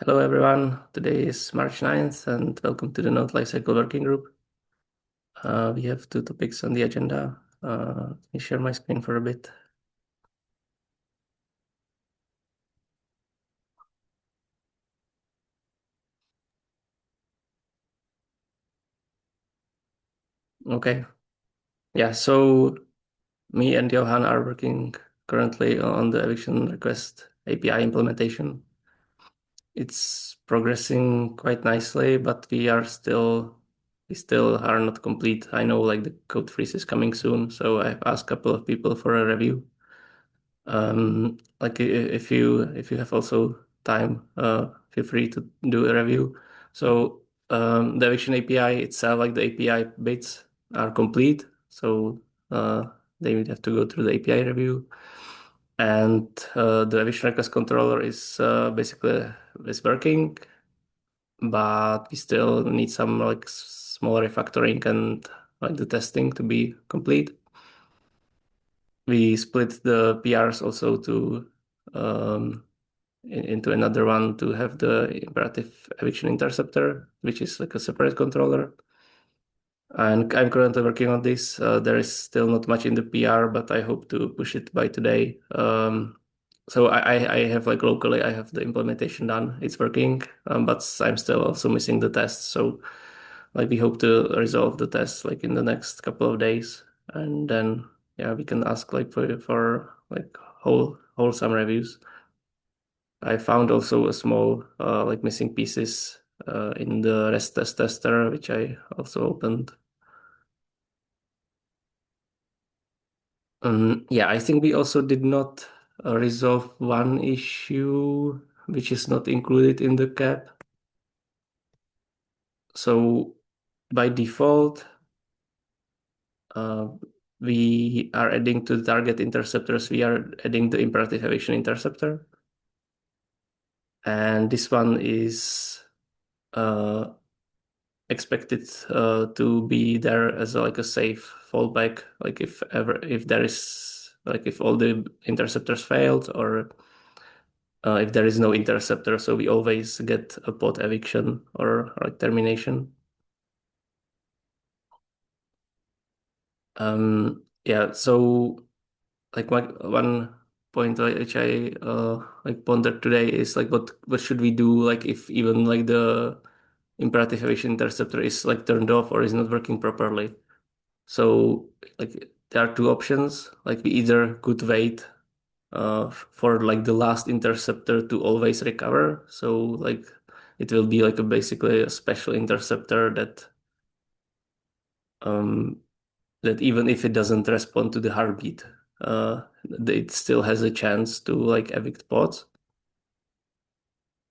Hello everyone, today is March 9th and welcome to the Node Lifecycle Working Group. We have two topics on the agenda. Let me share my screen for a bit. Okay, yeah, so me and Johan are working currently on the eviction request API implementation. It's progressing quite nicely, but we still are not complete. I know like the code freeze is coming soon, so I've asked a couple of people for a review. Like if you have also time, feel free to do a review. So the eviction API itself, like the API bits, are complete. So they would have to go through the API review, and the eviction request controller is basically is working, but we still need some like small refactoring and like the testing to be complete. We split the PRs also to into another one to have the imperative eviction interceptor, which is like a separate controller. And I'm currently working on this. There is still not much in the PR, but I hope to push it by today. So I have like locally, I have the implementation done. It's working, but I'm still also missing the tests. So like we hope to resolve the tests like in the next couple of days, and then yeah, we can ask like for like wholesome reviews. I found also a small like missing pieces in the rest test tester, which I also opened. Yeah, I think we also did not resolve one issue which is not included in the cap. So by default, uh, we are adding to the target interceptors, we are adding the imperative evasion interceptor. And this one is uh, expected to be there as like a safe fallback, like if there is like if all the interceptors failed or if there is no interceptor, so we always get a pod eviction or like termination. Yeah, so like one point which I like pondered today is like what should we do like if even like the imperative evasion interceptor is like turned off or is not working properly. So like there are two options. Like we either could wait for like the last interceptor to always recover. So like it will be like a basically a special interceptor um that even if it doesn't respond to the heartbeat, it still has a chance to like evict pods.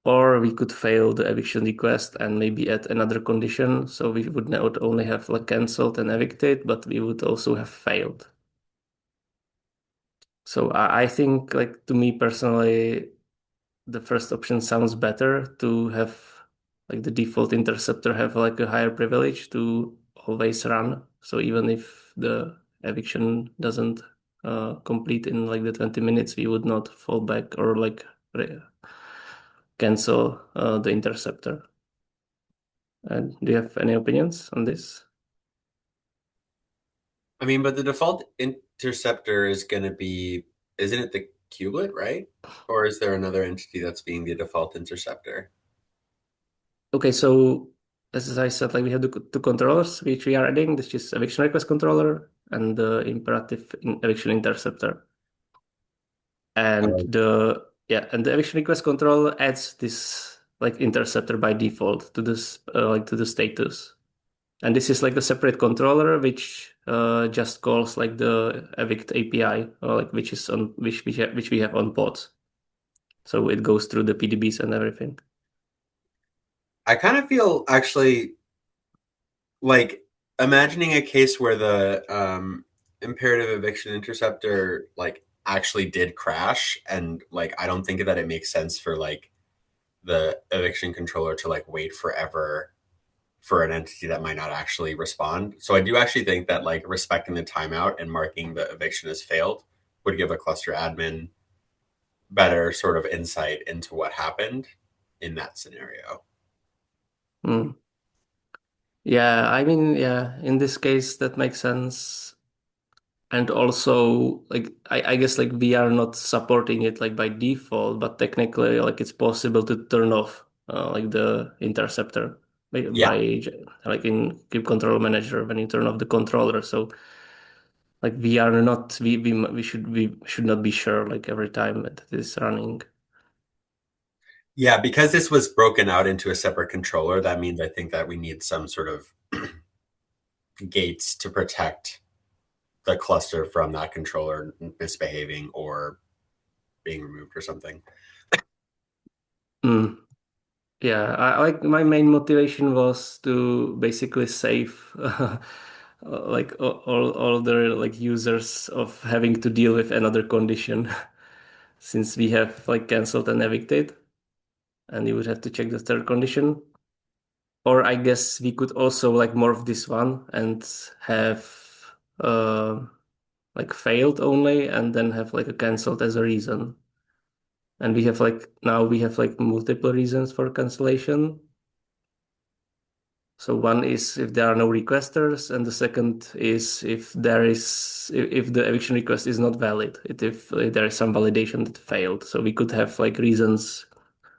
Or we could fail the eviction request and maybe add another condition. So we would not only have like cancelled and evicted, but we would also have failed. So I think like to me personally, the first option sounds better to have like the default interceptor have like a higher privilege to always run. So even if the eviction doesn't complete in like the 20 minutes, we would not fall back or like cancel the interceptor. And do you have any opinions on this? I mean, but the default interceptor is going to be, isn't it the kubelet, right? Or is there another entity that's being the default interceptor? Okay, so as I said, like we have the two controllers which we are adding. This is eviction request controller and the imperative eviction interceptor. And Oh, the eviction request controller adds this like interceptor by default to this like to the status. And this is like a separate controller which just calls like the evict API or like which is on which we have on pods. So it goes through the PDBs and everything. I kind of feel actually like imagining a case where the imperative eviction interceptor like actually did crash, and like I don't think that it makes sense for like the eviction controller to like wait forever for an entity that might not actually respond. So I do actually think that like respecting the timeout and marking the eviction as failed would give a cluster admin better sort of insight into what happened. in that scenario. Hmm. Yeah, I mean, yeah, in this case, that makes sense. And also, like, I guess like we are not supporting it like by default, but technically, like, it's possible to turn off like the interceptor Yeah. like in Kube Control Manager when you turn off the controller. So like we are not we should not be sure like every time that it is running. Yeah, because this was broken out into a separate controller, that means I think that we need some sort of gates to protect the cluster from that controller misbehaving or being removed or something. Mm. Yeah, I like my main motivation was to basically save like all the like users of having to deal with another condition since we have like canceled and evicted and you would have to check the third condition. Or I guess we could also like morph this one and have uh like failed only and then have like a canceled as a reason. And we have like now we have like multiple reasons for cancellation. So one is if there are no requesters, and the second is if there is if the eviction request is not valid, if there is some validation that failed. So we could have like reasons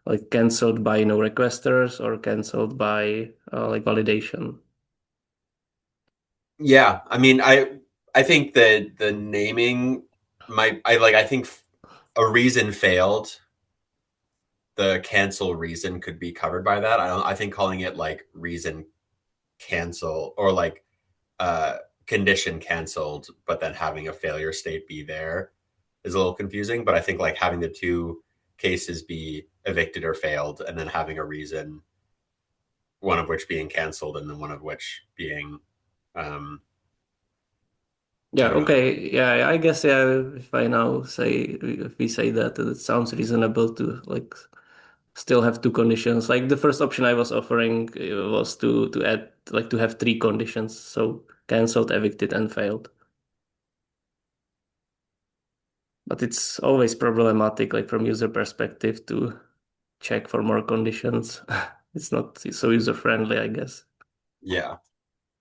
like canceled by no requesters or canceled by like validation. Yeah, I mean, I think that the naming might I think a reason failed, the cancel reason could be covered by that. I think calling it like reason cancel or like uh condition canceled, but then having a failure state be there is a little confusing. But I think like having the two cases be evicted or failed, and then having a reason, one of which being canceled, and then one of which being um I Yeah, don't know. okay. Yeah, I guess yeah, if I now say if we say that it sounds reasonable to like still have two conditions. Like the first option I was offering was to add like to have three conditions. So cancelled, evicted, and failed. But it's always problematic, like from user perspective, to check for more conditions. It's not so user friendly, I guess. Yeah,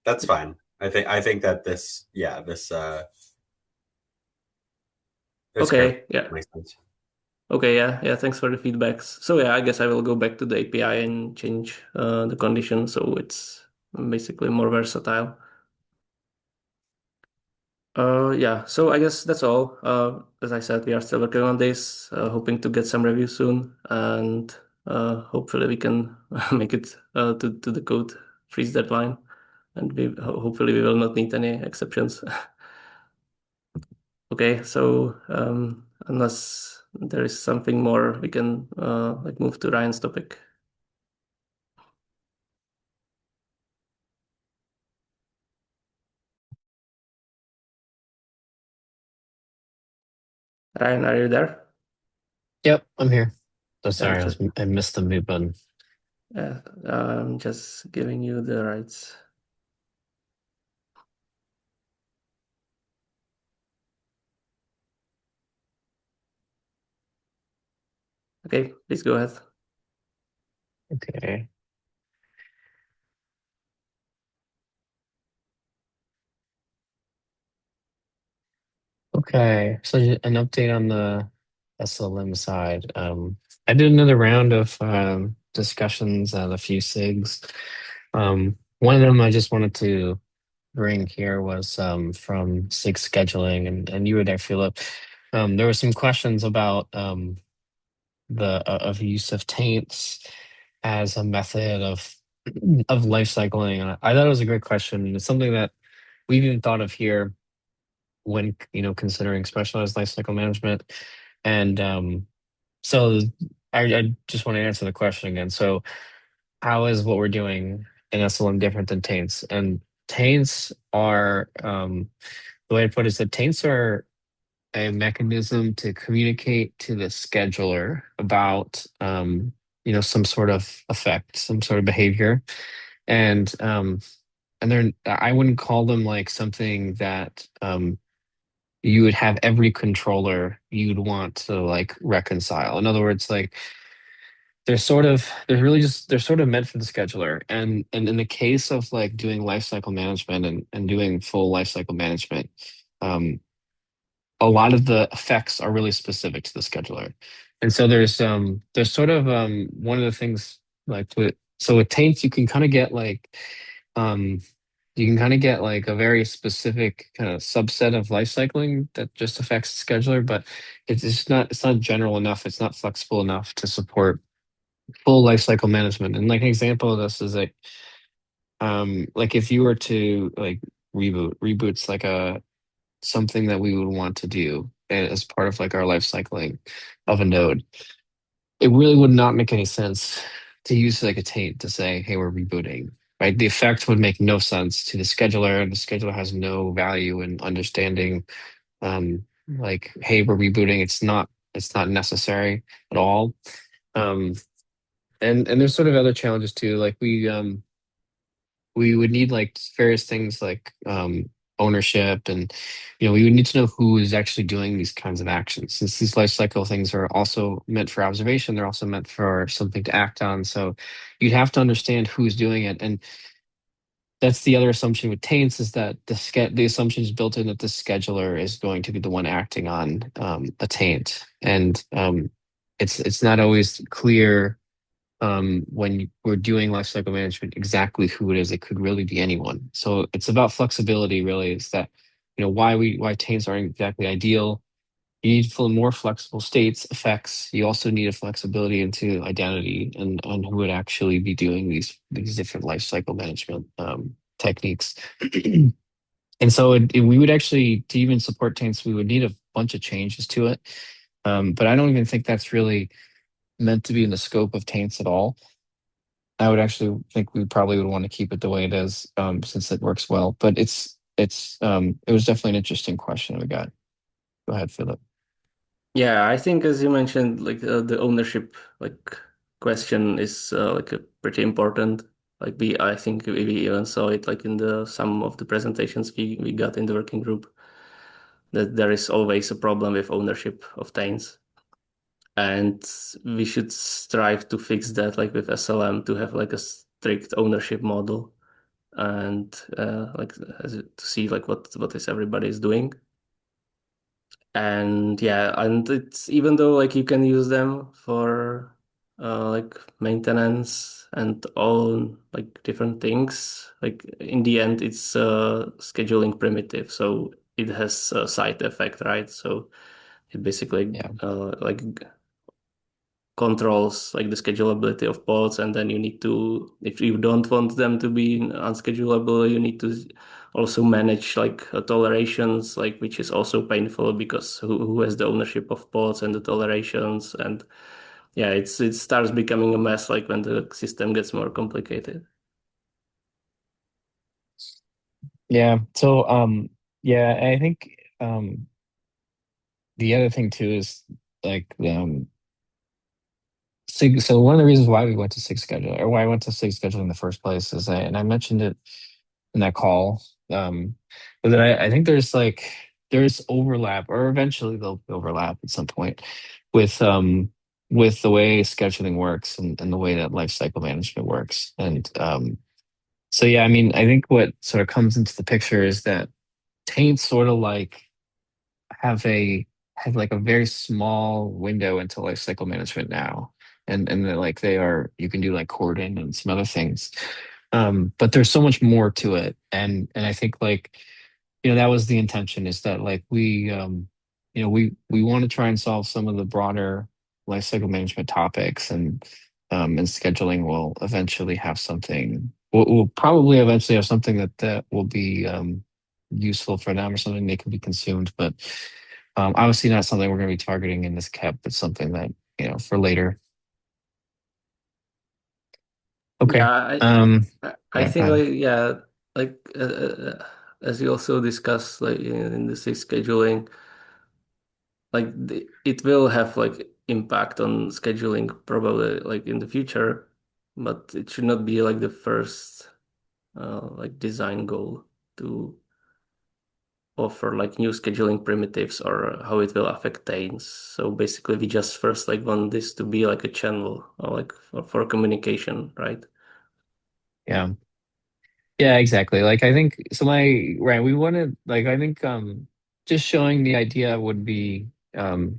that's fine. I think that this curve Okay, yeah. makes sense. Okay, yeah, yeah. Thanks for the feedbacks. So yeah, I guess I will go back to the API and change the condition so it's basically more versatile. Yeah, so I guess that's all. As I said, we are still working on this, hoping to get some reviews soon, and hopefully we can make it to the code freeze deadline, and hopefully we will not need any exceptions. Okay, so unless there is something more, we can like move to Ryan's topic. Ryan, are you there? Yep, I'm here. So Yeah, sorry, just I missed the mute button. yeah, just giving you the rights. Okay, please go ahead. Okay. Okay. So an update on the SLM side. I did another round of discussions at a few SIGs. One of them I just wanted to bring here was from SIG scheduling, and you were there, Philip. There were some questions about the of use of taints as a method of life cycling. And I thought it was a great question. And it's something that we've even thought of here when considering specialized life cycle management. And so I just want to answer the question again. So how is what we're doing in SLM different than taints? And taints are the way I put it is that taints are a mechanism to communicate to the scheduler about some sort of effect, some sort of behavior. And they're I wouldn't call them like something that you would have every controller you'd want to like reconcile. In other words, like they're sort of meant for the scheduler. And in the case of like doing lifecycle management and doing full lifecycle management, um, a lot of the effects are really specific to the scheduler. And so there's sort of one of the things like with taints you can kind of get like um you can kind of get like a very specific kind of subset of life cycling that just affects the scheduler, but it's not general enough, it's not flexible enough to support full life cycle management. And like an example of this is like if you were to like reboots like a something that we would want to do as part of like our life cycling of a node, it really would not make any sense to use like a taint to say, hey, we're rebooting, right? The effect would make no sense to the scheduler, and the scheduler has no value in understanding, like, hey, we're rebooting. It's not necessary at all. Um, and there's sort of other challenges too. Like we would need like various things like ownership, and we would need to know who is actually doing these kinds of actions, since these life cycle things are also meant for observation, they're also meant for something to act on. So you'd have to understand who's doing it. And that's the other assumption with taints, is that the assumption is built in that the scheduler is going to be the one acting on a taint. And it's not always clear when we're doing lifecycle management exactly who it is. It could really be anyone. So it's about flexibility, really. Is that why taints aren't exactly ideal. You need more flexible states, effects. You also need a flexibility into identity and on who would actually be doing these different lifecycle management techniques. And so we would actually, to even support taints, we would need a bunch of changes to it. But I don't even think that's really meant to be in the scope of taints at all. I would actually think we probably would want to keep it the way it is, since it works well. But it was definitely an interesting question we got. Go ahead, Philip. Yeah, I think as you mentioned, like the ownership like question is like a pretty important. Like I think we even saw it like in the some of the presentations we got in the working group, that there is always a problem with ownership of taints, and we should strive to fix that like with SLM, to have like a strict ownership model, and like to see like what is everybody is doing. And yeah, and it's, even though like you can use them for like maintenance and all like different things, like in the end it's a scheduling primitive, so it has a side effect, right? So it basically Yeah. like controls like the schedulability of pods, and then you need to, if you don't want them to be unschedulable, you need to also manage like tolerations, like, which is also painful, because who has the ownership of pods and the tolerations. And yeah, it starts becoming a mess like when the system gets more complicated. Yeah. So yeah, I think the other thing too is like Sig. So one of the reasons why we went to Sig Scheduler, or why I went to Sig Scheduler in the first place, is and I mentioned it in that call, but that I think there's overlap, or eventually there'll be overlap at some point with the way scheduling works and the way that life cycle management works. And so yeah, I mean, I think what sort of comes into the picture is that taints sort of like have a have like a very small window into life cycle management now. And that like they are, you can do like cordon and some other things. But there's so much more to it. And I think like, that was the intention, is that like we want to try and solve some of the broader life cycle management topics, and scheduling will eventually have something, we'll probably eventually have something that will be useful for them, or something they can be consumed. But obviously not something we're going to be targeting in this KEP, but something that, for later. Yeah, Okay. I Yeah, think Kyle. like, yeah, like as you also discussed like in the six scheduling, like it will have like impact on scheduling probably like in the future, but it should not be like the first like design goal to offer like new scheduling primitives or how it will affect tains. So basically we just first like want this to be like a channel or like for communication, right? Yeah. Yeah, exactly. Like I think so right, we wanted like I think just showing the idea would be like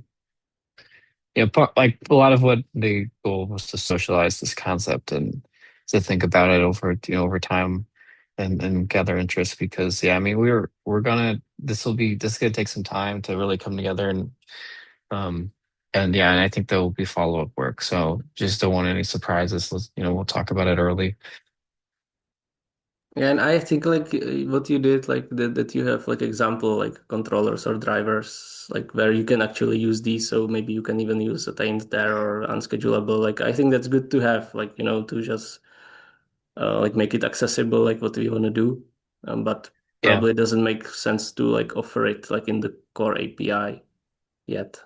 a lot of what the goal was to socialize this concept and to think about it over over time and gather interest because yeah, I mean we're gonna this is gonna take some time to really come together um and yeah, and I think there will be follow-up work. So just don't want any surprises. Let's we'll talk about it early. Yeah, and I think like what you did, like that you have like example like controllers or drivers, like where you can actually use these. So maybe you can even use attained there or unschedulable. Like I think that's good to have, like to just like make it accessible, like what we want to do. But Yeah. probably it doesn't make sense to like offer it like in the core API yet.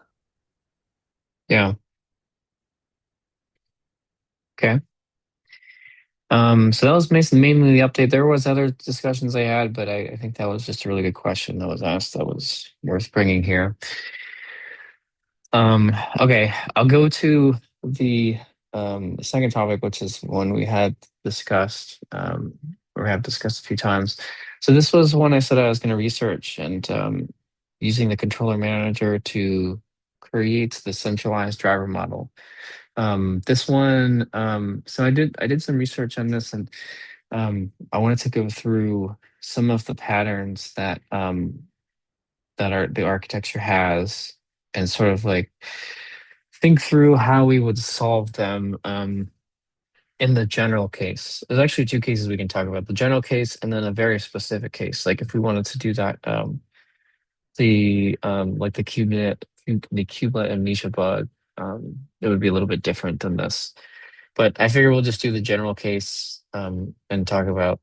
Yeah. Okay. So that was mainly the update. There was other discussions I had, but I think that was just a really good question that was asked that was worth bringing here. Okay, I'll go to the second topic, which is one we had discussed, or have discussed a few times. So this was one I said I was going to research and using the controller manager to create the centralized driver model. This one, so I did some research on this and I wanted to go through some of the patterns that are the architecture has and sort of like think through how we would solve them in the general case. There's actually two cases we can talk about, the general case and then a very specific case. Like if we wanted to do that, the like the kubelet amnesia bug, it would be a little bit different than this. But I figure we'll just do the general case and talk about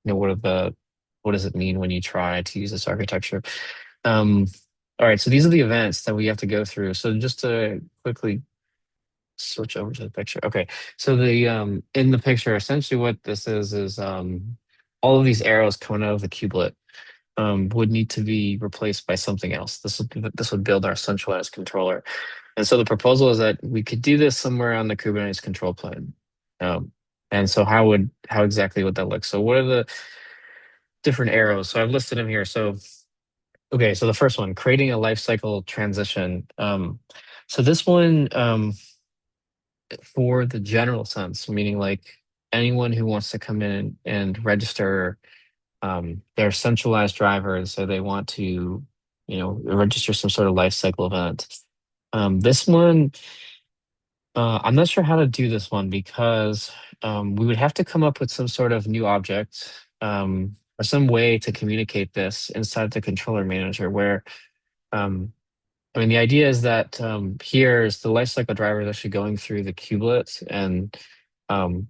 what does it mean when you try to use this architecture. Um, all right, so these are the events that we have to go through. So just to quickly switch over to the picture. Okay, so the in the picture, essentially what this is all of these arrows coming out of the kubelet would need to be replaced by something else. This would build our centralized controller. And so the proposal is that we could do this somewhere on the Kubernetes control plane. Um, and so how exactly would that look? So what are the different arrows? So I've listed them here. So okay, so the first one, creating a lifecycle transition. So this one, for the general sense, meaning like anyone who wants to come in and register their centralized driver, and so they want to, register some sort of lifecycle event. This one, I'm not sure how to do this one because we would have to come up with some sort of new object or some way to communicate this inside the controller manager where um, I mean, the idea is that here's the lifecycle driver is actually going through the kubelet and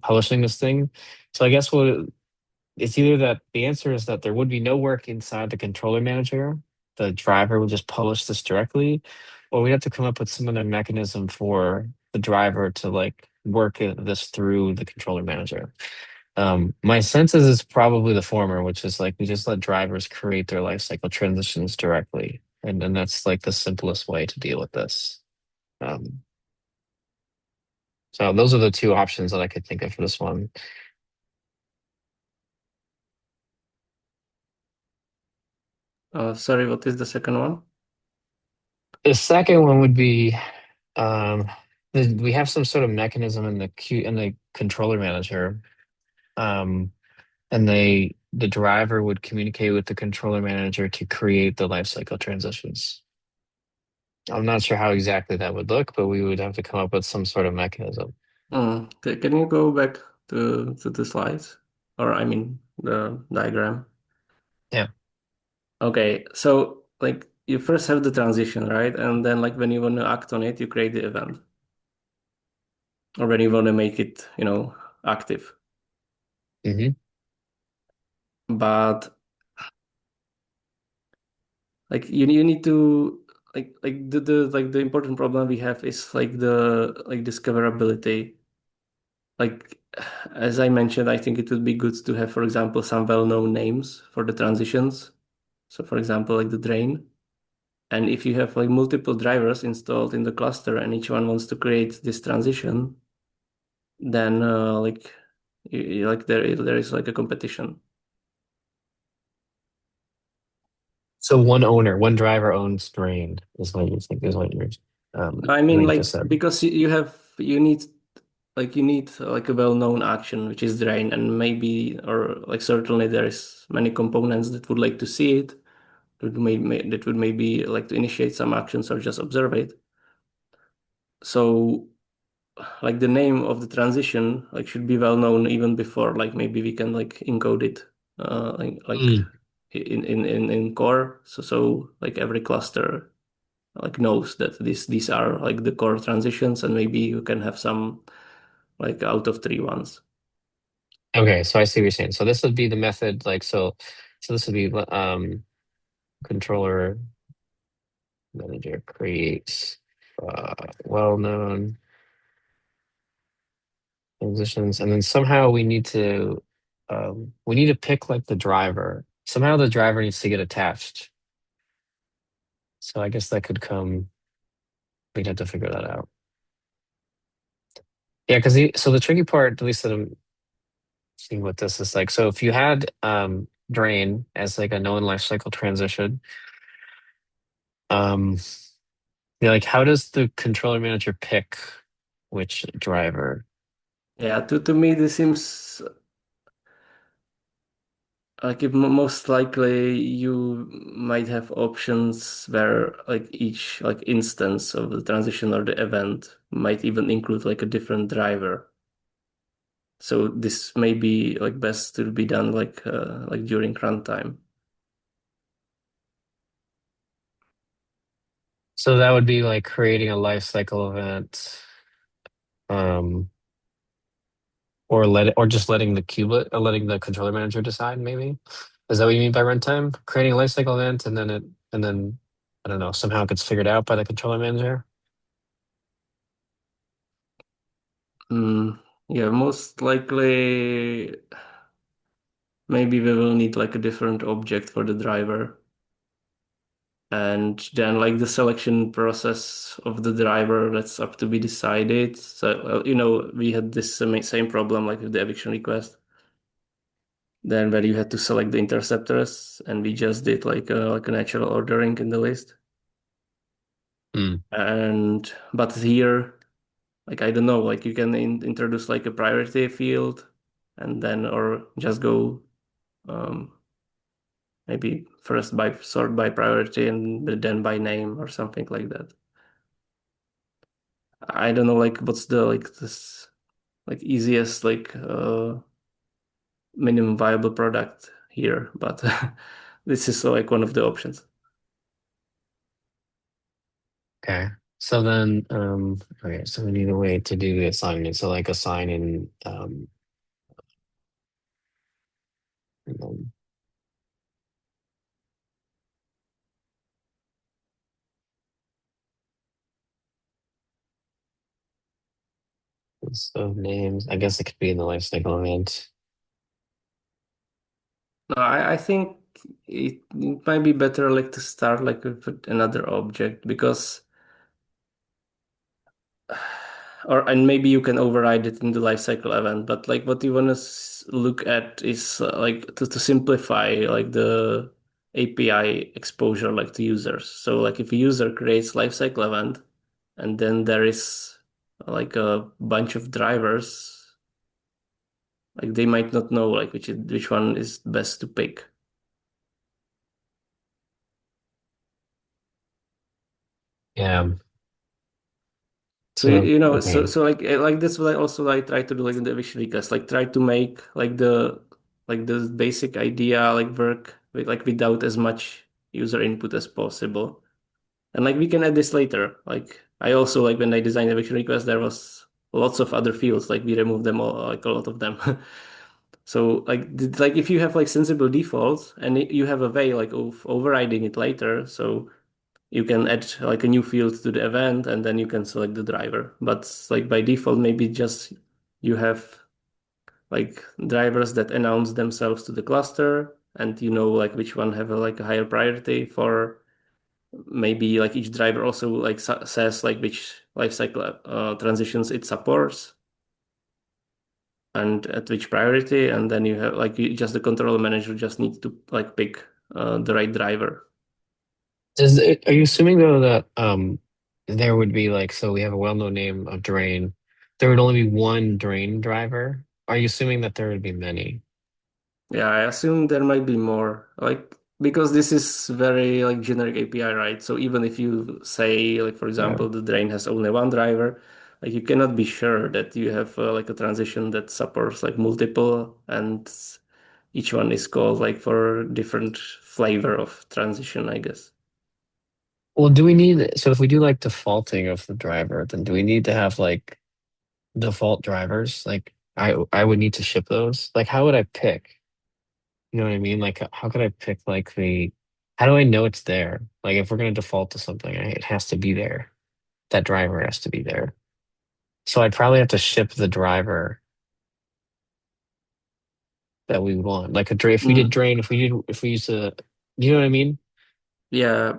publishing this thing. So I guess what it's either that the answer is that there would be no work inside the controller manager. The driver would just publish this directly, or we have to come up with some other mechanism for the driver to like work this through the controller manager. My sense is it's probably the former, which is like we just let drivers create their lifecycle transitions directly. And that's like the simplest way to deal with this. Um, so those are the two options that I could think of for this one. Sorry, what is the second one? The second one would be we have some sort of mechanism in the controller manager, um, and the driver would communicate with the controller manager to create the lifecycle transitions. I'm not sure how exactly that would look, but we would have to come up with some sort of mechanism. Can you go back to the slides? Or I mean the diagram. Yeah. Okay, so like you first have the transition, right? And then like when you want to act on it, you create the event. Or when you want to make it, active. Hmm. But like you need to like the important problem we have is like the like discoverability. Like as I mentioned, I think it would be good to have, for example, some well-known names for the transitions. So for example, like the drain. And if you have like multiple drivers installed in the cluster and each one wants to create this transition, then like like there is like a competition. So one owner, one driver owns drain is what you think is I what mean, you just like said. because you need like a well-known action which is drain, and maybe or like certainly there is many components that would like to see it, that would maybe like to initiate some actions or just observe it. So like the name of the transition like should be well known even before like maybe we can like encode it like Mm. in core. So like every cluster like knows that these are like the core transitions, and maybe you can have some like out of three ones. Okay, so I see what you're saying. So this would be the method, like so this would be controller manager creates well-known transitions, and then somehow we need to pick like the driver. Somehow the driver needs to get attached. So I guess that could come. We'd have to figure that out. Yeah, because so the tricky part, at least that I'm seeing what this is like. So if you had drain as like a known life cycle transition, um, yeah, like how does the controller manager pick which driver? Yeah, to me this seems like if most likely you might have options where like each like instance of the transition or the event might even include like a different driver. So this may be like best to be done like during runtime. So that would be like creating a life cycle event, um, or just letting the kubelet or letting the controller manager decide, maybe. Is that what you mean by runtime? Creating a life cycle event and then I don't know, somehow it gets figured out by the controller manager? Mm, yeah, most likely maybe we will need like a different object for the driver. And then like the selection process of the driver, that's up to be decided. So, we had this same problem like with the eviction request. Then where you had to select the interceptors, and we just did like a natural ordering in the list. Hmm. And but here, like I don't know, like you can introduce like a priority field, and then or just go um, maybe first by sort by priority and then by name or something like that. I don't know like what's the like this like easiest like minimum viable product here, but this is like one of the options. Okay. So then, okay, so we need a way to do the assignment. So like assigning um, list of names. I guess it could be in the lifecycle event. No, I think it might be better like to start like with another object because or and maybe you can override it in the lifecycle event, but like what you want to look at is like to simplify like the API exposure like to users. So like if a user creates lifecycle event and then there is like a bunch of drivers, like they might not know like which one is best to pick. Yeah. So So so okay. so like that's what I also like try to do like in the eviction request, like try to make like the basic idea like work with like without as much user input as possible. And like we can add this later. Like I also like when I designed eviction request, there was lots of other fields, like we removed them all, like a lot of them. So like if you have like sensible defaults and you have a way like of overriding it later, so you can add like a new field to the event and then you can select the driver. But like by default, maybe just you have like drivers that announce themselves to the cluster and you know like which one have like a higher priority for maybe like each driver also like says like which lifecycle transitions it supports and at which priority, and then you have like just the controller manager just needs to like pick the right driver. Are you assuming though that there would be like, so we have a well-known name of drain. There would only be one drain driver? Are you assuming that there would be many? Yeah, I assume there might be more, like because this is very like generic API, right? So even if you say like for Yeah. example the drain has only one driver, like you cannot be sure that you have like a transition that supports like multiple, and each one is called like for different flavor of transition, I guess. Well, do we need, so if we do like defaulting of the driver, then do we need to have like default drivers? Like I would need to ship those. Like how would I pick? You know what I mean? Like how could I pick like how do I know it's there? Like if we're gonna default to something, it has to be there. That driver has to be there. So I'd probably have to ship the driver that we want. Like a drain, if we did Mm, drain, if we use a, you know what I mean? yeah.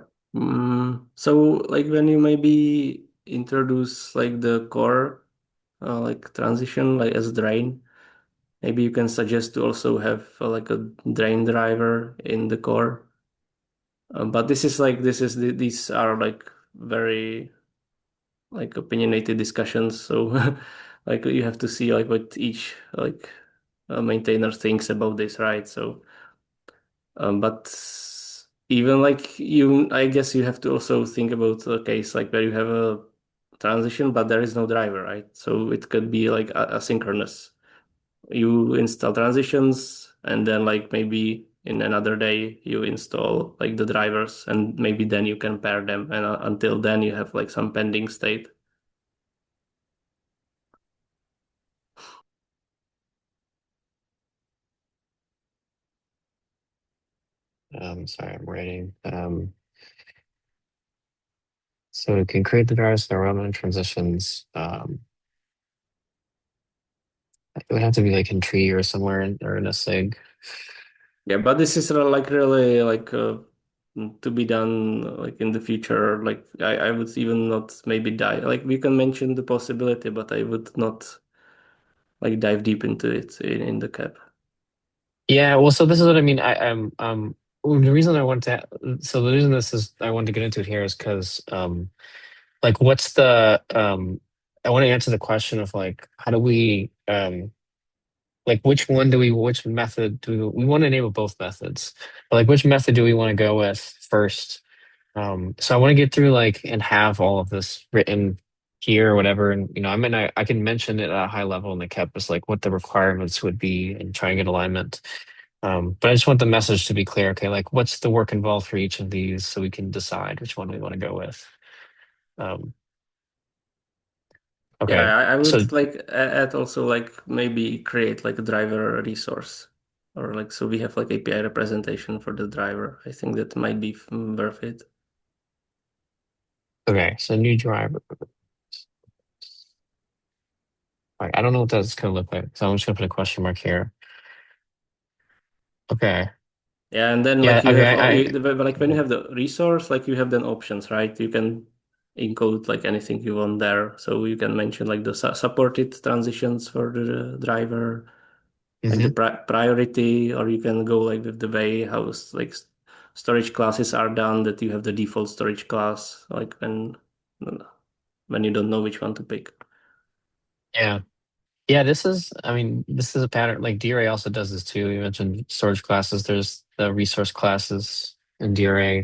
So like when you maybe introduce like the core like transition like as drain, maybe you can suggest to also have like a drain driver in the core. But this is like these are like very like opinionated discussions. So like you have to see like what each like maintainer thinks about this, right? So but even like I guess you have to also think about a case like where you have a transition, but there is no driver, right? So it could be like asynchronous. You install transitions and then like maybe in another day you install like the drivers and maybe then you can pair them and until then you have like some pending state. Sorry, I'm writing. So we can create the drivers that are relevant transitions. It would have to be like in tree or somewhere or in a SIG. Yeah, but this is like really like to be done like in the future. Like I would even not maybe die. Like we can mention the possibility, but I would not like dive deep into it in the cap. Yeah, well, so this is what I mean. Well, the reason I want to, so the reason this is I wanted to get into it here is because like what's the I want to answer the question of like how do we like which method do we want to enable both methods, but like which method do we want to go with first? So I want to get through like and have all of this written here or whatever. And I mean I can mention it at a high level in the KEP as like what the requirements would be and try and get alignment. But I just want the message to be clear. Okay, like what's the work involved for each of these so we can decide which one we want to go with. Um, Yeah, okay. I So would like add also like maybe create like a driver resource or like so we have like API representation for the driver. I think that might be worth it. okay, so new driver. All right, I don't know what that's gonna look like. So I'm just gonna put a question mark here. Okay. Yeah, and then Yeah, like you okay, have but like when you have the resource, like you have then options, right? You can encode like anything you want there. So you can mention like the supported transitions for the driver, like the hmm priority, or you can go like with the way how like storage classes are done that you have the default storage class, like when you don't know which one to pick. Yeah. Yeah, I mean, this is a pattern. Like DRA also does this too. You mentioned storage classes. There's the resource classes in DRA.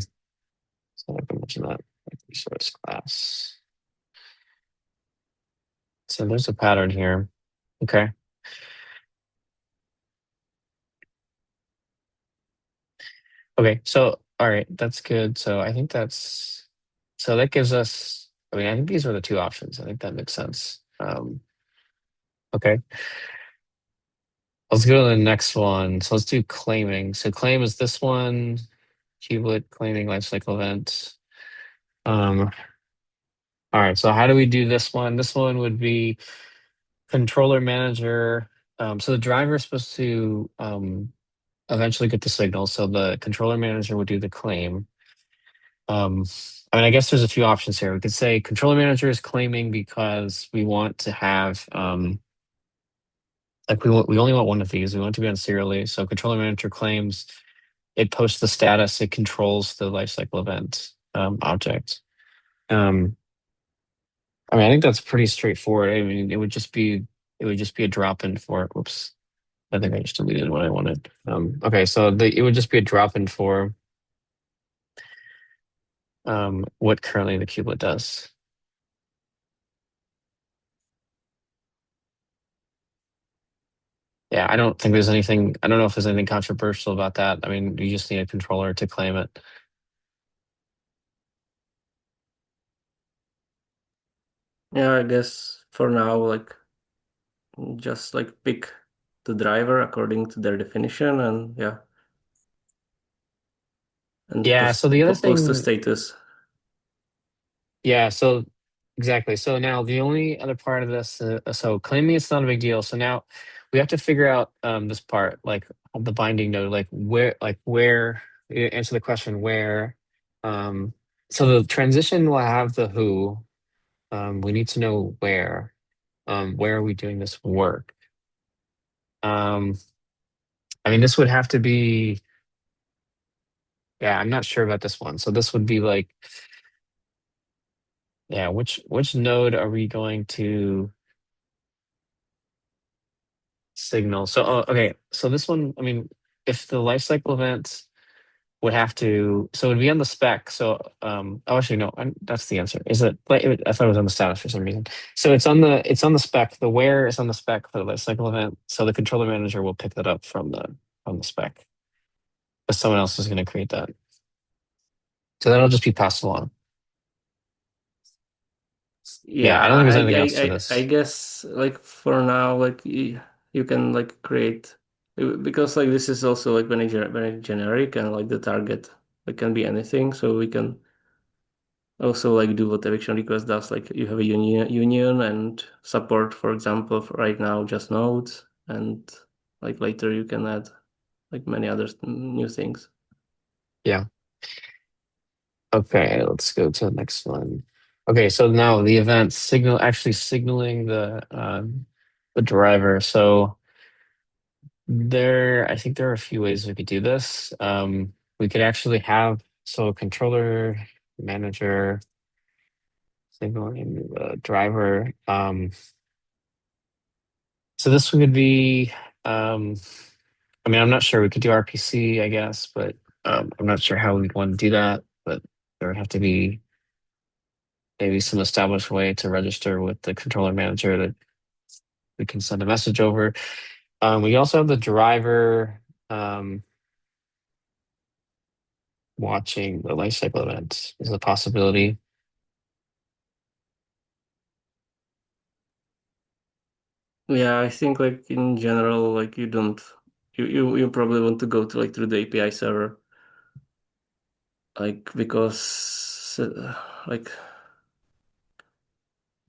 So I can mention that, like resource class. So there's a pattern here. Okay. Okay. So, all right, that's good. So I think so that gives us, I mean, I think these are the two options. I think that makes sense. Okay. Let's go to the next one. So let's do claiming. So claim is this one, kubelet claiming lifecycle event. Um, all right. So how do we do this one? This one would be controller manager. So the driver is supposed to eventually get the signal. So the controller manager would do the claim. Um, I mean, I guess there's a few options here. We could say controller manager is claiming because we want to have like we only want one of these. We want it to be on serially. So controller manager claims it posts the status. It controls the lifecycle event object. Um, I mean, I think that's pretty straightforward. I mean, it would just be a drop in for. Whoops, I think I just deleted what I wanted. Okay, so it would just be a drop in for what currently the kubelet does. Yeah, I don't think there's anything. I don't know if there's anything controversial about that. I mean, you just need a controller to claim it. Yeah, I guess for now, like just like pick the driver according to their definition, and yeah, and Yeah. So the other post the thing, status. yeah. So exactly. So now the only other part of this, so claiming it's not a big deal. So now we have to figure out this part, like the binding node, like where answer the question where. Um, so the transition will have the who. We need to know where. Where are we doing this work? Um, I mean, this would have to be, yeah, I'm not sure about this one. So this would be like, yeah, which node are we going to signal? So, oh, okay, so this one, I mean, if the lifecycle event would have to, so it would be on the spec. So, oh, actually, no, that's the answer. Is it? Like, I thought it was on the status for some reason. So it's on the spec. The where is on the spec for the lifecycle event. So the controller manager will pick that up from the spec. But someone else is going to create that. So that'll just be passed along. Yeah, Yeah, I don't think there's anything else to I this. guess like for now, like you can like create because like this is also like very generic and like the target like can be anything. So we can also like do what eviction request does. Like you have a union and support, for example, for right now just nodes, and like later you can add like many other new things. Yeah. Okay, let's go to the next one. Okay, so now the event actually signaling the driver. So I think there are a few ways we could do this. We could actually have so controller manager signaling the driver. So this one could be um, I mean, I'm not sure. We could do RPC, I guess, but I'm not sure how we'd want to do that. But there would have to be maybe some established way to register with the controller manager that we can send a message over. We also have the driver um, watching the lifecycle event is a possibility. Yeah, I think like in general, like you don't you probably want to go to like through the API server, like because like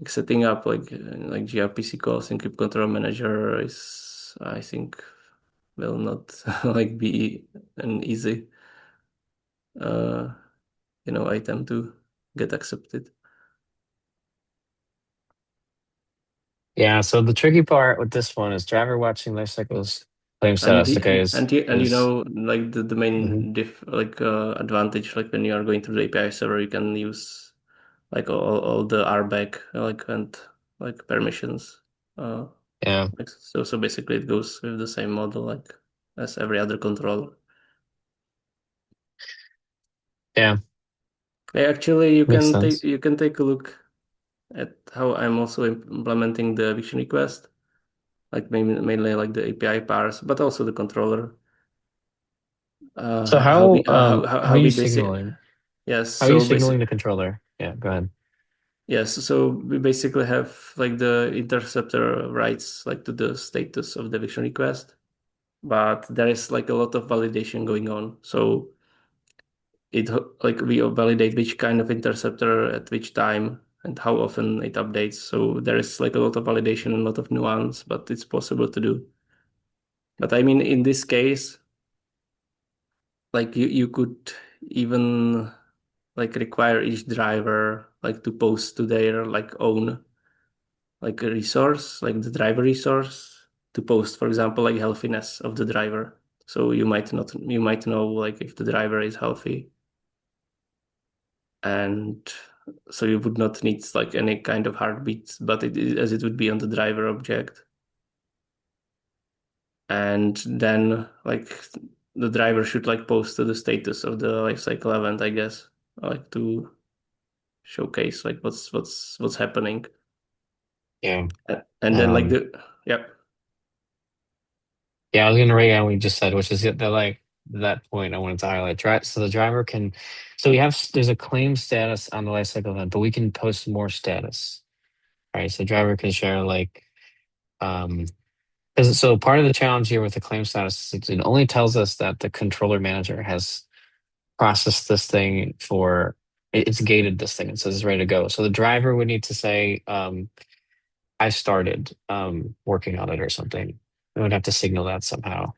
setting up like gRPC calls in Kube Control Manager is I think will not like be an easy uh item to get accepted. Yeah, so the tricky part with this one is driver watching lifecycles claim And status. the Okay, and you is know like the mhm. main advantage like when you are going through the API server you can use like all the RBAC like and like permissions. Uh Yeah, so basically it goes with the same model like as every other controller. yeah, Yeah, actually makes sense. you can take a look at how I'm also implementing the eviction request, like mainly like the API parse, but also the controller. So how are How you we basic signaling? yes, How are you so signaling basic the controller? Yeah, go ahead. yes, so we basically have like the interceptor writes like to the status of the eviction request, but there is like a lot of validation going on. So it like we validate which kind of interceptor at which time and how often it updates. So there is like a lot of validation and a lot of nuance, but it's possible to do. But I mean, in this case, like you could even like require each driver like to post to their like own like a resource, like the driver resource to post, for example, like healthiness of the driver. So you might know like if the driver is healthy, and so you would not need like any kind of heartbeats, but as it would be on the driver object. And then like the driver should like post to the status of the lifecycle event, I guess, like to showcase like what's happening. Yeah. And then like Um, the yeah. yeah, I was gonna write down what you just said, which is the like that point I wanted to highlight. So the driver can, so we have there's a claim status on the lifecycle event, but we can post more status, right? So the driver can share like um, because so part of the challenge here with the claim status is it only tells us that the controller manager has processed this thing for it's gated this thing. It says it's ready to go. So the driver would need to say, I started working on it or something. I would have to signal that somehow.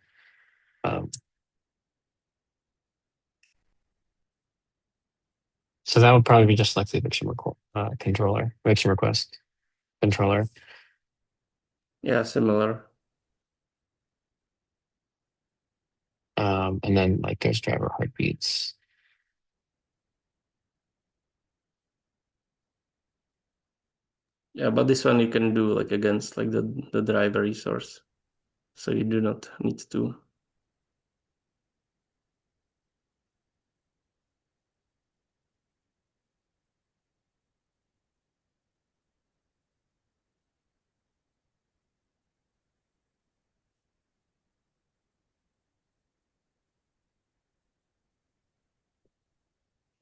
Um, so that would probably be just like the eviction request controller. Yeah, similar. And then like there's driver heartbeats. Yeah, but this one you can do like against like the driver resource, so you do not need to.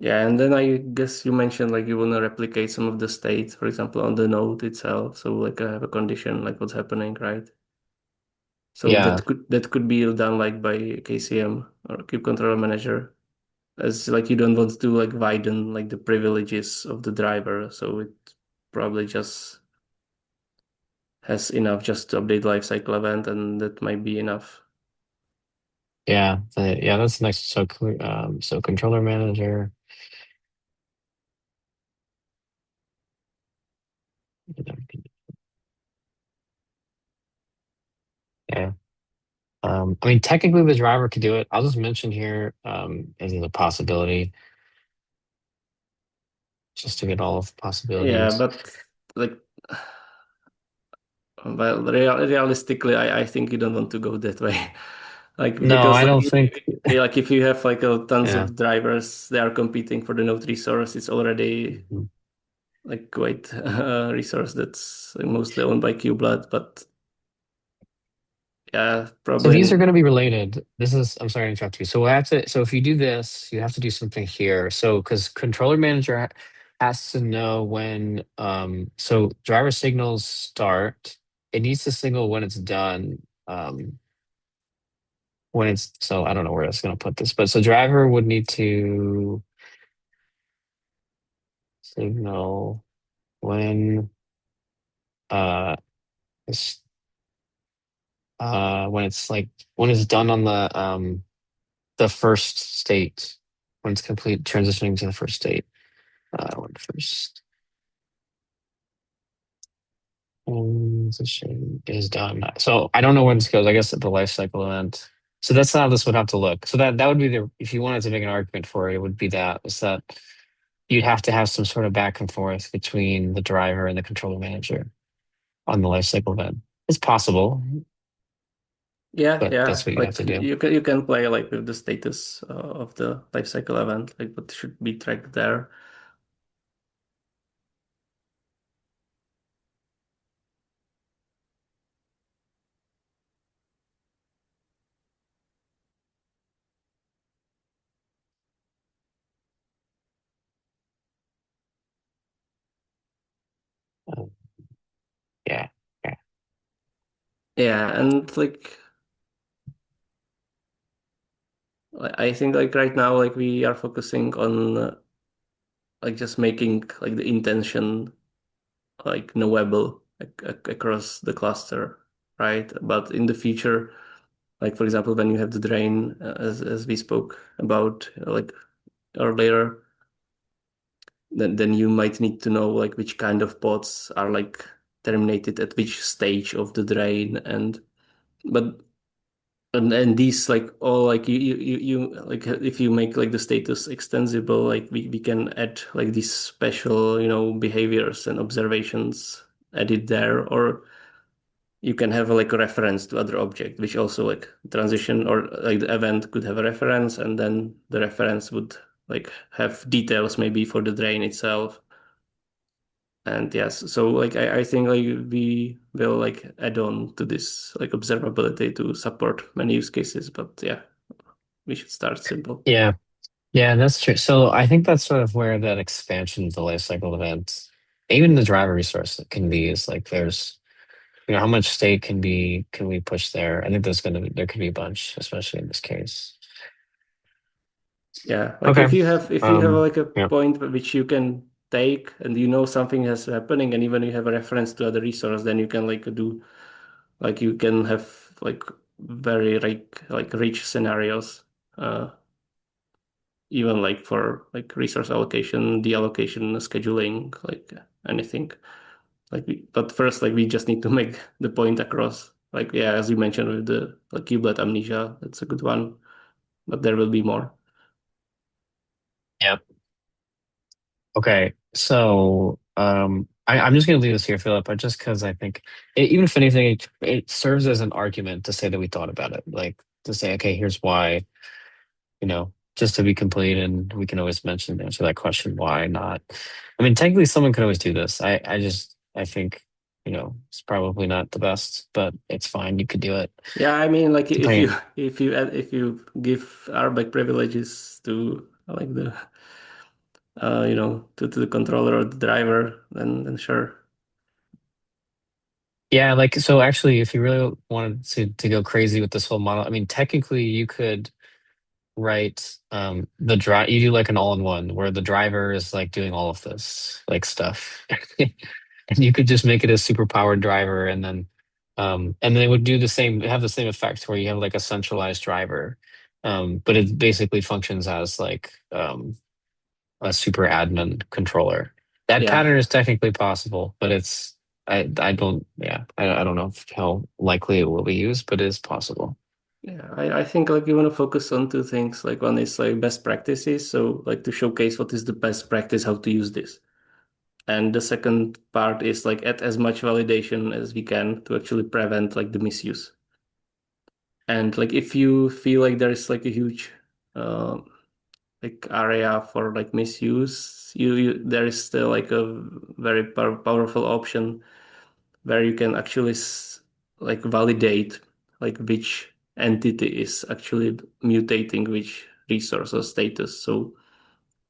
Yeah, and then I guess you mentioned like you want to replicate some of the state, for example, on the node itself. So like I have a condition like what's happening, right? So Yeah, that could be done like by KCM or Kube Controller Manager, as like you don't want to like widen like the privileges of the driver. So it probably just has enough just to update lifecycle event, and that might be enough. yeah, that's next. So so controller manager. Yeah. I mean, technically the driver could do it. I'll just mention here, as a possibility, just to get all of the Yeah, possibilities. but like, well, realistically, I think you don't want to go that way. Like No, because I don't think. like if you have like tons Yeah. of drivers, they are competing for the node resource. It's already Mhm. like quite a resource that's like, mostly owned by QBlood. But yeah, So these are probably going to be related. This is, I'm sorry to interrupt you. So we'll have to, so if you do this, you have to do something here. So because controller manager has to know when, so driver signals start, it needs to signal when it's done. When it's, so I don't know where it's going to put this, but so driver would need to signal when, uh, it's, when it's like, when it's done on the first state, when it's complete transitioning to the first state. When first transition is done. So I don't know when this goes. I guess at the life cycle event. So that's how this would have to look. So that would be the if you wanted to make an argument for it, it would be that is that you'd have to have some sort of back and forth between the driver and the controller manager on the life cycle event. It's possible, yeah, but that's yeah. what you'd have Like to do. you can play like with the status of the lifecycle event, like what should be tracked there. Um, yeah, yeah, Yeah, and like I think like right now like we are focusing on like just making like the intention like knowable across the cluster, right? But in the future, Like for example, when you have the drain, as we spoke about like earlier, then you might need to know like which kind of pods are like terminated at which stage of the drain, and but and these like all like you like if you make like the status extensible, like we can add like these special behaviors and observations added there, or you can have like a reference to other object, which also like transition or like the event could have a reference, and then the reference would like have details maybe for the drain itself. And yes, so like I think like we will like add on to this like observability to support many use cases, but yeah, we should start simple. Yeah. Yeah, that's true. So I think that's sort of where that expansion of the lifecycle event, even the driver resource can be is like there's how much state can we push there? I think there could be a bunch, especially in this case. Yeah, like Okay. if you have like a Yeah. point which you can take and something is happening, and even you have a reference to other resource, then you can like do like you can have like very like rich scenarios, uh even like for like resource allocation, deallocation, scheduling, like anything. But first, like we just need to make the point across. Like yeah, as you mentioned with the like kubelet amnesia, that's a good one, but there will be more. Yeah. Okay. So I'm just gonna leave this here, Philip, but just because I think even if anything, it serves as an argument to say that we thought about it. Like to say, okay, here's why, just to be complete, and we can always mention answer that question, why not? I mean, technically someone could always do this. I think, it's probably not the best, but it's fine. You could do it. Yeah, I mean, like Depending. if you give RBAC privileges to like the to the controller or the driver, then sure. Yeah, like so actually if you really wanted to go crazy with this whole model, I mean technically you could write the drive you do like an all-in-one where the driver is like doing all of this like stuff. And you could just make it a super powered driver and then it would do the same have the same effect where you have like a centralized driver. But it basically functions as like a super admin controller. That Yeah, pattern is technically possible, but I don't yeah I don't know how likely it will be used, but it is possible. yeah. I think like you want to focus on two things. Like one is like best practices, so like to showcase what is the best practice, how to use this. And the second part is like add as much validation as we can to actually prevent like the misuse. And like if you feel like there is like a huge uh, like area for like misuse, there is still like a very powerful option where you can actually like validate like which entity is actually mutating which resource or status. So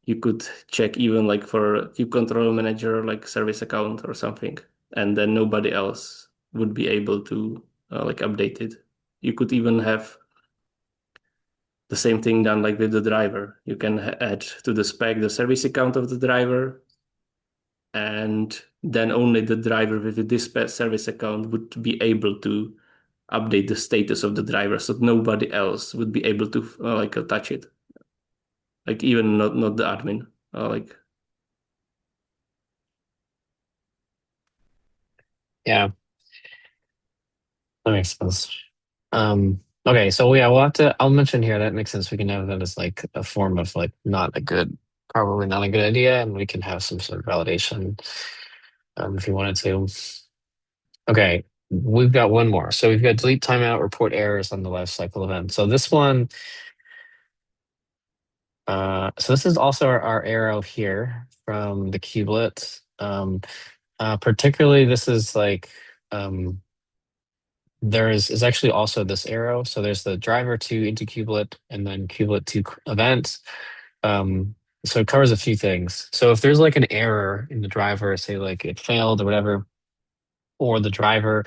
you could check even like for kube controller manager like service account or something, and then nobody else would be able to like update it. You could even have the same thing done like with the driver. You can add to the spec the service account of the driver, and then only the driver with the dispatch service account would be able to update the status of the driver, so nobody else would be able to like touch it, like even not the admin. Like Yeah, that makes sense. Okay, so yeah, I'll mention here that makes sense. We can have that as like a form of like probably not a good idea, and we can have some sort of validation if you wanted to. Okay, we've got one more. So we've got delete timeout, report errors on the lifecycle event. So this one, so this is also our arrow here from the kubelet. Particularly, this is like is actually also this arrow. So there's the driver to into kubelet and then kubelet to event. So it covers a few things. So if there's like an error in the driver, say like it failed or whatever, or the driver,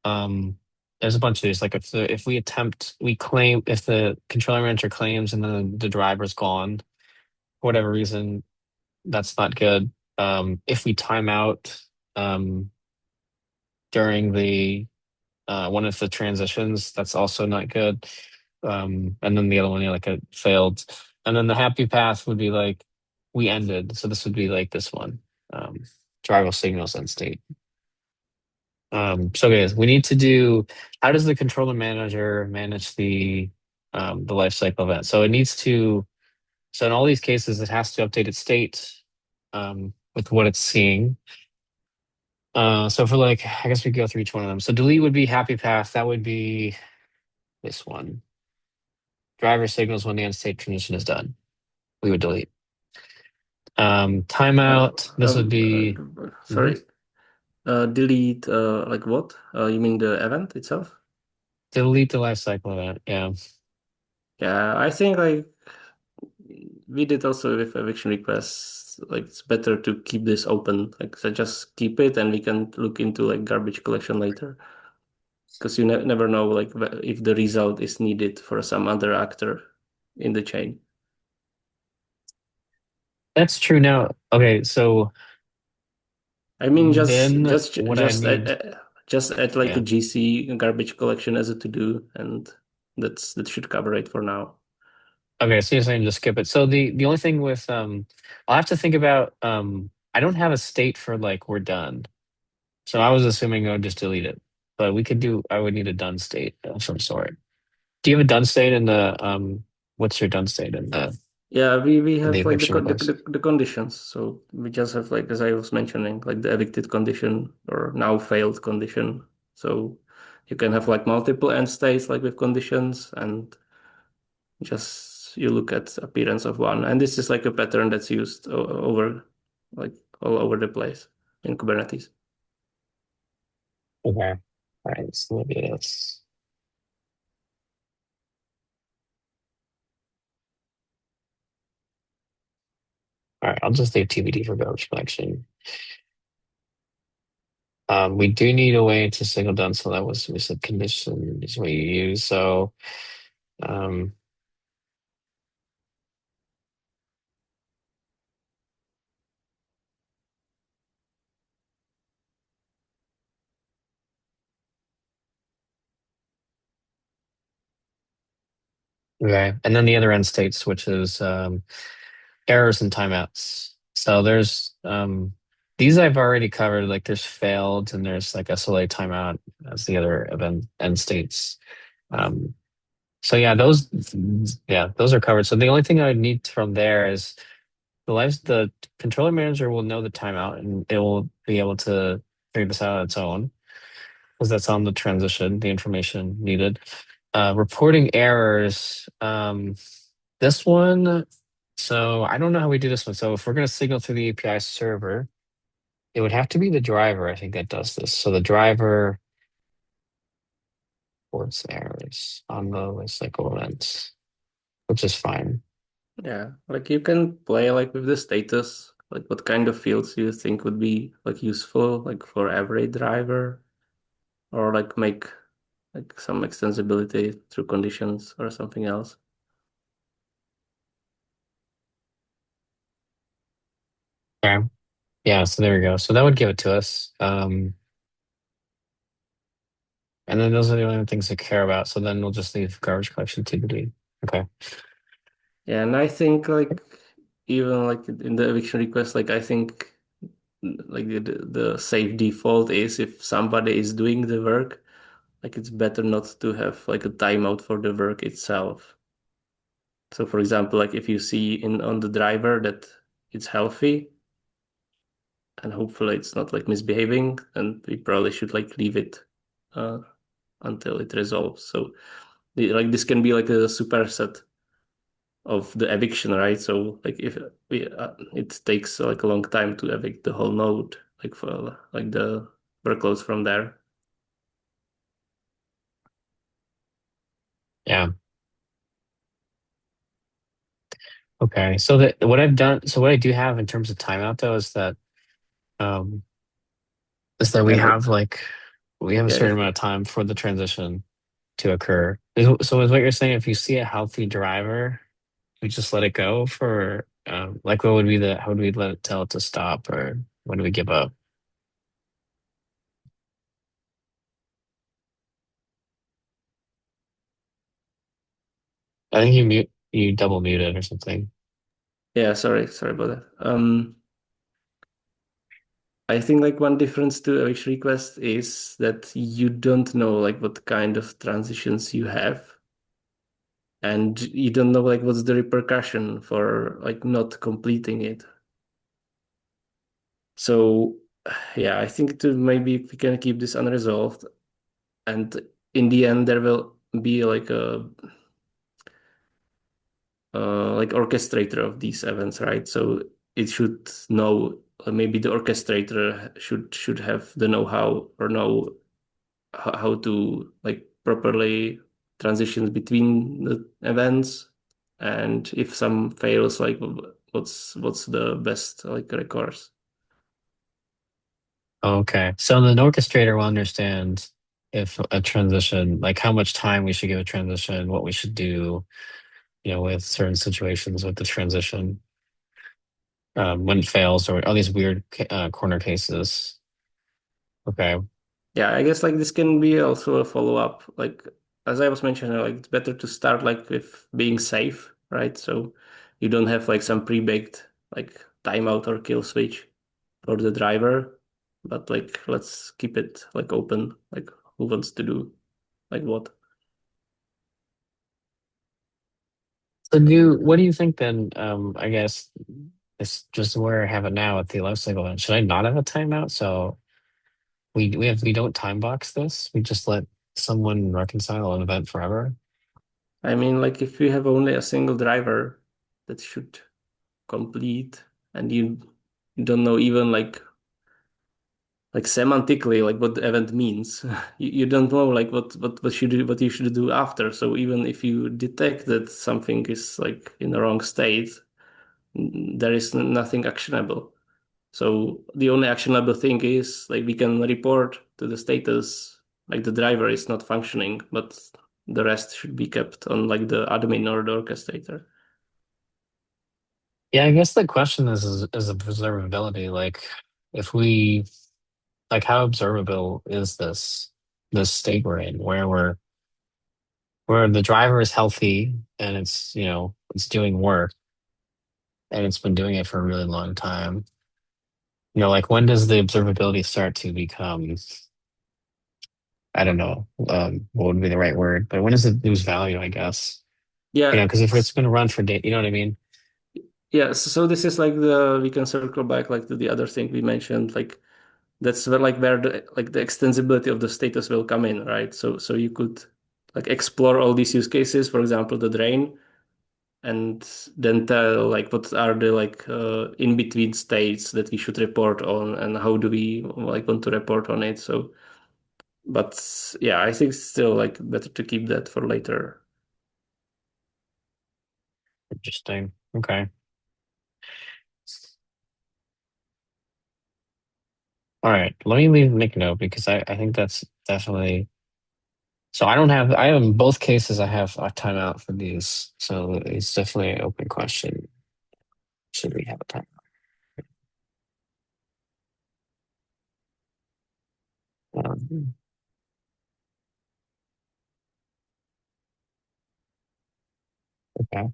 um, there's a bunch of these. Like if we attempt, we claim if the controller manager claims and then the driver's gone for whatever reason, that's not good. If we time out um, during the one of the transitions, that's also not good. And then the other one, like it failed. And then the happy path would be like we ended. So this would be like this one. Um, Driver signals end state. So guys, we need to do how does the controller manager manage the life cycle event? So it needs to so in all these cases it has to update its state with what it's seeing. So for like I guess we go through each one of them. So delete would be happy path, that would be this one. Driver signals when the end state transition is done. We would delete. Uh, Timeout, this would be mhm. sorry. Delete like what? You mean the event itself? Delete the life cycle event. Yeah. Yeah, I think like we did also with eviction requests. Like it's better to keep this open. Like so just keep it, and we can look into like garbage collection later. Because you never know like if the result is needed for some other actor in the chain. That's true now. Okay, so I mean, then what I need, just add like a yeah. GC garbage collection as a to do, and that should cover it for now. Okay, so you're saying just skip it. So the only thing with I'll have to think about I don't have a state for like we're done. So I was assuming I would just delete it. But we could do I would need a done state of some sort. Do you have a done state in the what's your done state Yeah, we in the have like eviction request? the conditions. So we just have like as I was mentioning, like the evicted condition or now failed condition. So you can have like multiple end states like with conditions, and just you look at appearance of one. And this is like a pattern that's used over like all over the place in Kubernetes. Okay. All right, so maybe that's all right, I'll just leave TBD for garbage collection. We do need a way to signal done, so that was we said condition is what you use. So um okay. And then the other end state switches errors and timeouts. So there's these I've already covered, like there's failed and there's like SLA timeout as the other event end states. Um so yeah, those are covered. So the only thing I would need from there is the controller manager will know the timeout and it will be able to figure this out on its own because that's on the transition, the information needed. Reporting errors. This one, so I don't know how we do this one. So if we're going to signal through the API server, it would have to be the driver, I think, that does this. So the driver reports errors on the lifecycle events, which is fine. Yeah, like you can play like with the status, like what kind of fields you think would be like useful, like for every driver, or like make like some extensibility through conditions or something else. Okay. Yeah, so there we go. So that would give it to us. And then those are the only things to care about. So then we'll just leave garbage collection TBD. Okay. Yeah, and I think like even like in the eviction request, like I think like the safe default is if somebody is doing the work, like it's better not to have like a timeout for the work itself. So for example, like if you see in on the driver that it's healthy and hopefully it's not like misbehaving, and we probably should like leave it uh, until it resolves. So like this can be like a superset of the eviction, right? So like if it takes like a long time to evict the whole node, like for like the workloads from there. Yeah. Okay. So that what I've done, so what I do have in terms of timeout though um is that we And have like we have a yeah, certain amount of time for the transition to occur. So is what you're saying if you see a healthy driver, we just let it go for like what would be the how would we let it tell it to stop or when do we give up? I think you double muted or something. Yeah, sorry about that. I think like one difference to eviction request is that you don't know like what kind of transitions you have, and you don't know like what's the repercussion for like not completing it. So yeah, I think to maybe we can keep this unresolved, and in the end there will be like orchestrator of these events, right? So it should know, maybe the orchestrator should have the know-how or know how to like properly transition between the events, and if some fails, like what's the best like recourse. Okay. So the orchestrator will understand if a transition, like how much time we should give a transition, what we should do, with certain situations with the transition, when it fails or all these weird corner cases. Okay. Yeah, I guess like this can be also a follow-up. Like as I was mentioning, like it's better to start like with being safe, right? So you don't have like some pre-baked like timeout or kill switch for the driver, but like let's keep it like open, like who wants to do like what. So what do you think then? I guess it's just where I have it now at the life cycle event. Should I not have a timeout? So we don't time box this. We just let someone reconcile an event forever. I mean, like if you have only a single driver that should complete, and you don't know even like semantically like what the event means, you don't know like what you should do after. So even if you detect that something is like in the wrong state, there is nothing actionable. So the only actionable thing is like we can report to the status like the driver is not functioning, but the rest should be kept on like the admin or the orchestrator. Yeah, I guess the question is observability. Like, if we like, how observable is this state we're in, where the driver is healthy and it's doing work and it's been doing it for a really long time. Like when does the observability start to become, I don't know, what would be the right word, but when does it lose value, I guess? Yeah, Because if it's going to run for data, you know what I mean? yeah. So this is like the we can circle back like to the other thing we mentioned. Like that's where the like the extensibility of the status will come in, right? So you could like explore all these use cases, for example, the drain, and then tell like what are the like in between states that we should report on, and how do we like want to report on it. So, but yeah, I think still like better to keep that for later. Interesting. Okay. All right. Let me make a note because I think that's definitely. So I have in both cases, I have a timeout for these. So it's definitely an open question. Should we have a timeout? Um, okay.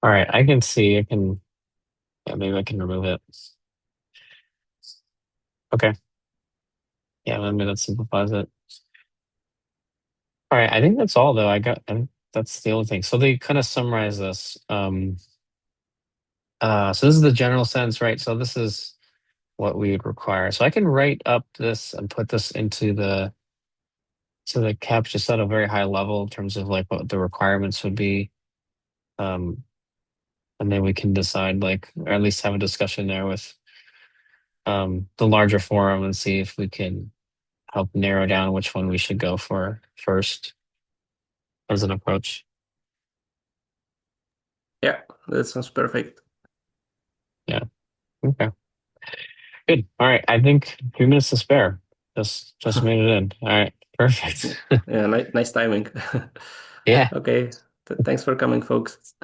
All right. I can see. Yeah, maybe I can remove it. Okay. Yeah, maybe that simplifies it. All right. I think that's all though. I think that's the only thing. So they kind of summarize this. So this is the general sense, right? So this is what we would require. So I can write up this and put this into the caps just at a very high level in terms of like what the requirements would be. Um, and then we can decide like, or at least have a discussion there with the larger forum and see if we can help narrow down which one we should go for first as an approach. Yeah, that sounds perfect. Yeah. Okay. Good. All right. I think 3 minutes to spare. Just made it in. All right. Perfect. Yeah, nice timing. Yeah. Okay, thanks for coming, folks.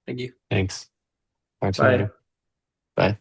Thank you. Thanks. Talk to you Bye. later. Bye.